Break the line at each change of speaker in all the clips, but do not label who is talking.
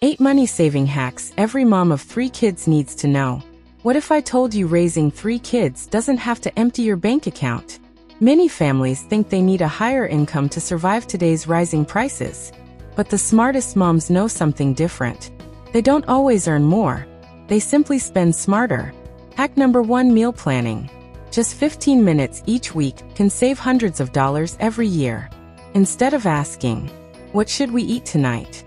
8 money-saving hacks every mom of 3 kids needs to know. What if I told you raising 3 kids doesn't have to empty your bank account? Many families think they need a higher income to survive today's rising prices. But the smartest moms know something different. They don't always earn more. They simply spend smarter. Hack number 1: meal planning. Just 15 minutes each week can save hundreds of dollars every year. Instead of asking, "What should we eat tonight?"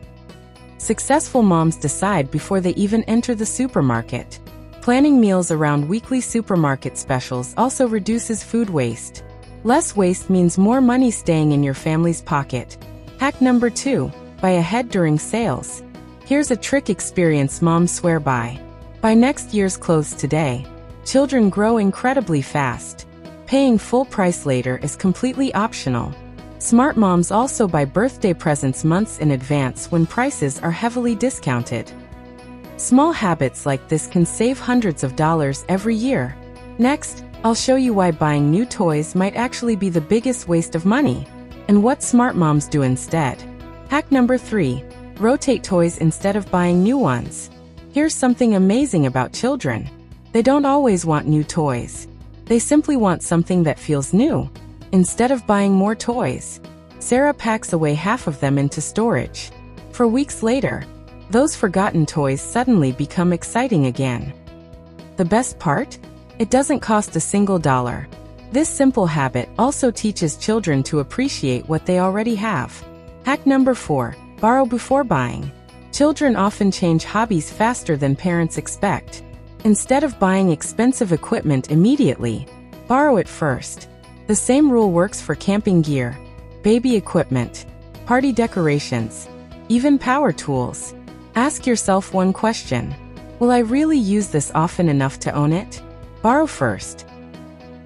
Successful moms decide before they even enter the supermarket. Planning meals around weekly supermarket specials also reduces food waste. Less waste means more money staying in your family's pocket. Hack number 2: buy ahead during sales. Here's a trick experienced moms swear by. Buy next year's clothes today. Children grow incredibly fast. Paying full price later is completely optional. Smart moms also buy birthday presents months in advance when prices are heavily discounted. Small habits like this can save hundreds of dollars every year. Next, I'll show you why buying new toys might actually be the biggest waste of money, and what smart moms do instead. Hack number 3: rotate toys instead of buying new ones. Here's something amazing about children. They don't always want new toys. They simply want something that feels new. Instead of buying more toys, Sarah packs away half of them into storage. For weeks later, those forgotten toys suddenly become exciting again. The best part? It doesn't cost a single dollar. This simple habit also teaches children to appreciate what they already have. Hack number 4: borrow before buying. Children often change hobbies faster than parents expect. Instead of buying expensive equipment immediately, borrow it first. The same rule works for camping gear, baby equipment, party decorations, even power tools. Ask yourself one question: will I really use this often enough to own it? Borrow first.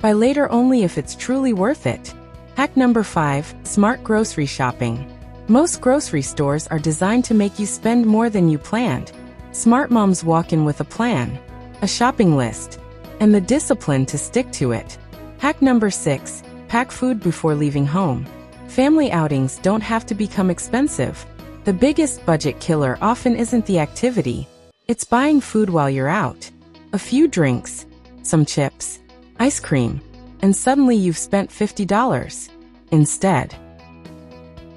Buy later only if it's truly worth it. Hack number 5: smart grocery shopping. Most grocery stores are designed to make you spend more than you planned. Smart moms walk in with a plan, a shopping list, and the discipline to stick to it. Hack number 6: pack food before leaving home. Family outings don't have to become expensive. The biggest budget killer often isn't the activity. It's buying food while you're out. A few drinks, some chips, ice cream, and suddenly you've spent $50. Instead,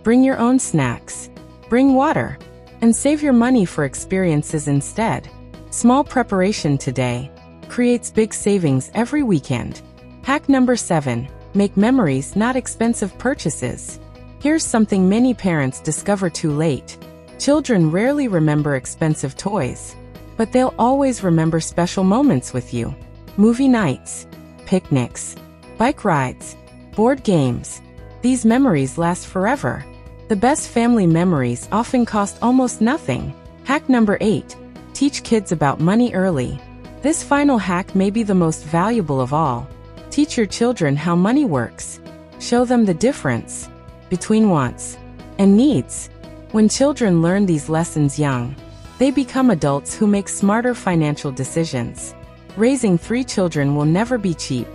bring your own snacks, bring water, and save your money for experiences instead. Small preparation today creates big savings every weekend. Hack number 7: make memories, not expensive purchases. Here's something many parents discover too late. Children rarely remember expensive toys, but they'll always remember special moments with you. Movie nights, picnics, bike rides, board games. These memories last forever. The best family memories often cost almost nothing. Hack number 8: teach kids about money early. This final hack may be the most valuable of all. Teach your children how money works. Show them the difference between wants and needs. When children learn these lessons young, they become adults who make smarter financial decisions. Raising 3 children will never be cheap,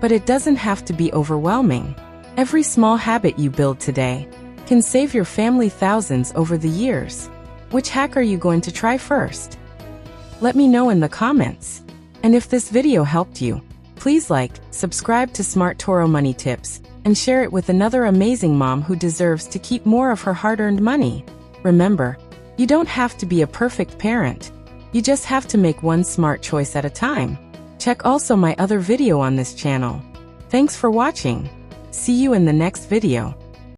but it doesn't have to be overwhelming. Every small habit you build today can save your family thousands over the years. Which hack are you going to try first? Let me know in the comments. And if this video helped you, please like, subscribe to Smart Toro Money Tips, and share it with another amazing mom who deserves to keep more of her hard-earned money. Remember, you don't have to be a perfect parent. You just have to make one smart choice at a time. Check also my other video on this channel. Thanks for watching. See you in the next video.